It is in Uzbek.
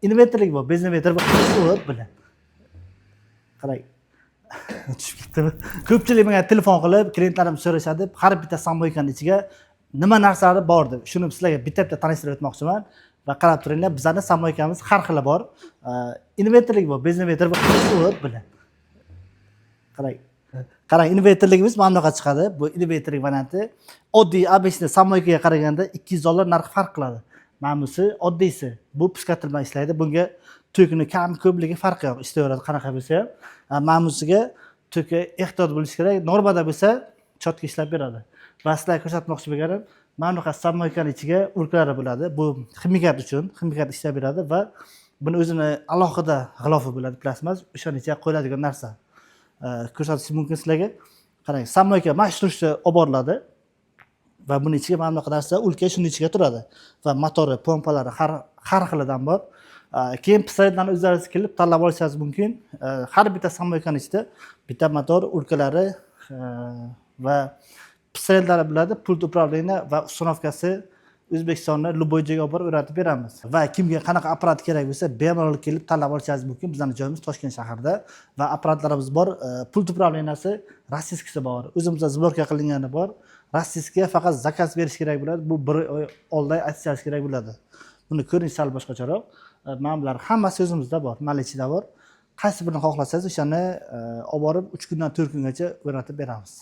Inverterlik bor, bez inverter bor. O'p bilan. Qarang. Tushib ketdimi? Ko'pchilik menga telefon qilib, klientlarim so'rashadi, har bitta samoykaning ichiga nima narsalar bor deb. Shuni sizlarga bitta-bitta tanishtirib o'tmoqchiman va qarab turinglar. Bizning samoykamiz har xili bor. Inverterlik bor, bez inverter bor. O'p bilan. Qarang. Qarang, inverterligimiz mana bunaqa chiqadi. Bu inverterlik varianti oddiy обычный samoykaga qaraganda 200 dollar narxi farq qiladi. Mana busi oddiysi. Bu puskatilma ishlaydi. Bunga tokni kam ko'pligi farqi yo'q. Ishlayveradi qanaqa bo'lsa ham. Mana busiga toki ehtiyot bo'lish kerak. Normada bo'lsa chotka ishlab beradi. Va sizlarga ko'rsatmoqchi bo'lganim, mana bunaqa samoykaning ichiga ulkalari bo'ladi. Bu ximikat uchun, ximikat ishlab beradi va buni o'zini alohida g'ilofi bo'ladi, plasmas. O'shaning ichiga qo'yiladigan narsa. Ko'rsatishim mumkin sizlarga. Qarang, samoyka mana shu turishda olib boriladi va buning ichiga mana bunaqa narsa ulka shuning ichiga turadi va motori, pompalari har xilidan bor. Keyin pisaytdan o'zlaringiz kelib tanlab olishingiz mumkin. Har bitta samoykaning ichida bitta motor, ulkalari va pisaytlari bo'ladi, pult upravleniya va uстановкасы O'zbekistonda любой joyga olib borib o'rnatib beramiz. Va kimga qanaqa apparat kerak bo'lsa, bemalol kelib tanlab olishingiz mumkin. Bizning joyimiz Toshkent shahrida va apparatlarimiz bor. Pult upravleniyasi rossiyskisi bor. O'zimizda sborka qilingani bor. Rossiyskiga faqat zakaz berish kerak bo'ladi. Bu 1 oy oldin aytishingiz kerak bo'ladi. Buni ko'ring sal boshqacharoq. Mana bular hammasi o'zimizda bor, malichida bor. Qaysi birini xohlasangiz o'shani olib borib 3 kundan 4 kungacha o'rnatib beramiz.